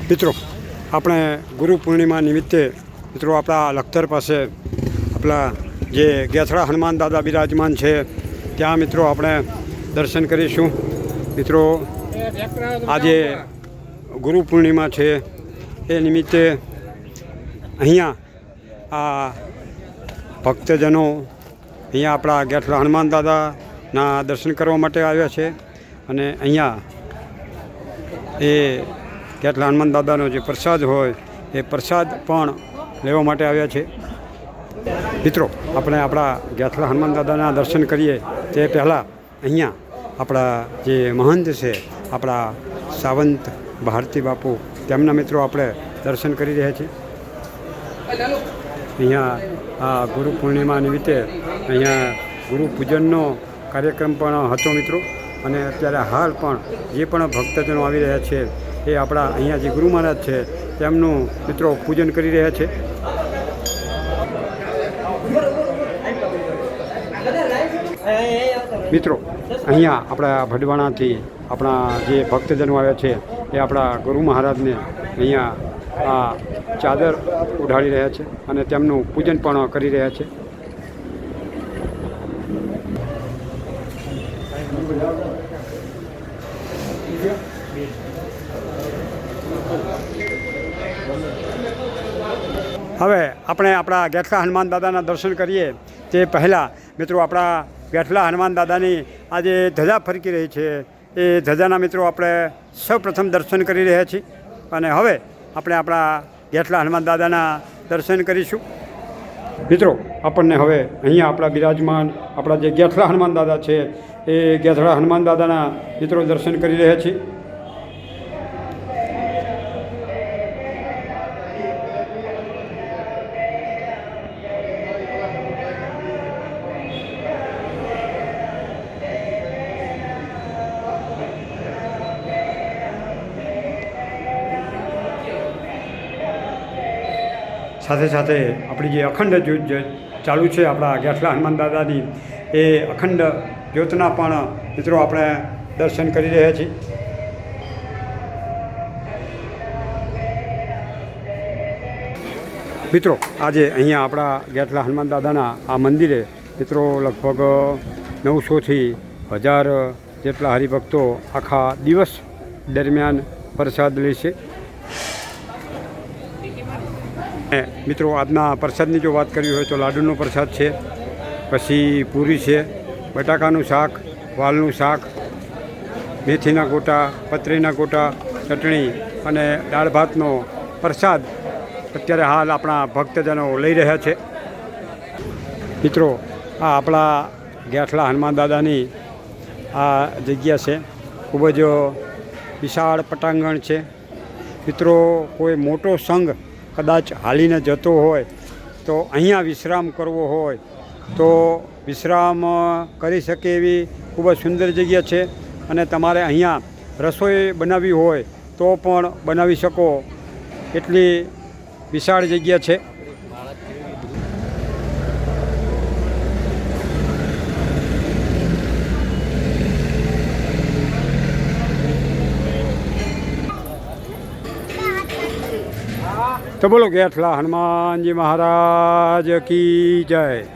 મિત્રો આપણે ગુરુ પૂર્ણિમા નિમિત્તે મિત્રો આપણા લખતર પાસે આપણા જે ગેથડા હનુમાન દાદા બિરાજમાન છે ત્યાં મિત્રો આપણે દર્શન કરીશું. મિત્રો આજે ગુરુ પૂર્ણિમા છે એ નિમિત્તે અહીંયા આ ભક્તજનો અહીંયા આપણા ગેથડા હનુમાન દાદાના દર્શન કરવા માટે આવ્યા છે અને અહીંયા એ ગેથડા હનુમાન દાદાનો જે પ્રસાદ હોય એ પ્રસાદ પણ લેવા માટે આવ્યા છે. મિત્રો આપણે આપણા ગેથડા હનુમાન દાદાના દર્શન કરીએ તે પહેલાં અહીંયા આપણા જે મહંત છે આપણા સાવંત ભારતી બાપુ તેમના મિત્રો આપણે દર્શન કરી રહ્યા છીએ. અહીંયા આ ગુરુ પૂર્ણિમા નિમિત્તે અહીંયા ગુરુ પૂજનનો કાર્યક્રમ પણ હતો મિત્રો. અને અત્યારે હાલ પણ જે પણ ભક્તજનો આવી રહ્યા છે એ આપણા અહીંયા જે ગુરુ મહારાજ છે તેમનું મિત્રો પૂજન કરી રહ્યા છે. મિત્રો અહીંયા આપણા ભડવાણાથી આપણા જે ભક્તજનો આવ્યા છે એ આપણા ગુરુ મહારાજને અહીંયા આ ચાદર ઉઢાડી રહ્યા છે અને તેમનું પૂજન પણ કરી રહ્યા છે. હવે આપણે આપણા ગેથડા હનુમાન દાદાના દર્શન કરીએ તે પહેલાં મિત્રો આપણા ગેથડા હનુમાન દાદાની આજે ધજા ફરકી રહી છે એ ધજાના મિત્રો આપણે સૌપ્રથમ દર્શન કરી રહ્યા છીએ અને હવે આપણે આપણા ગેથડા હનુમાન દાદાના દર્શન કરીશું. મિત્રો આપણને હવે અહીંયા આપણા બિરાજમાન આપણા જે ગેથડા હનુમાન દાદા છે એ ગેથડા હનુમાન દાદાના મિત્રો દર્શન કરી રહ્યા છીએ. સાથે સાથે આપણી જે અખંડ જ્યોત ચાલુ છે આપણા ગેથડા હનુમાન દાદાની એ અખંડ જ્યોતના પણ મિત્રો આપણે દર્શન કરી રહ્યા છીએ. મિત્રો આજે અહીંયા આપણા ગેથડા હનુમાન દાદાના આ મંદિરે મિત્રો લગભગ 900થી 1000 જેટલા હરિભક્તો આખા દિવસ દરમિયાન પ્રસાદ લે છે. મિત્રો આજના પ્રસાદની જો વાત કરવી હોય તો લાડુનો પ્રસાદ છે, પછી પૂરી છે, બટાકાનું શાક, વાલનું શાક, મેથીના ગોટા, પતરીના ગોટા, ચટણી અને દાળ ભાતનો પ્રસાદ અત્યારે હાલ આપણા ભક્તજનો લઈ રહ્યા છે. મિત્રો આ આપણા ગેથડા હનુમાન દાદાની આ જગ્યા છે, ખૂબ જ વિશાળ પટાંગણ છે. મિત્રો કોઈ મોટો સંઘ કદાચ હાલીને જતો હોય તો અહીંયા વિશ્રામ કરવો હોય તો વિશ્રામ કરી શકે એવી ખૂબ જ સુંદર જગ્યા છે. અને તમારે અહીંયા રસોઈ બનાવવી હોય તો પણ બનાવી શકો એટલી વિશાળ જગ્યા છે. તો બોલો ગેથડા હનુમાનજી મહારાજ કી જય.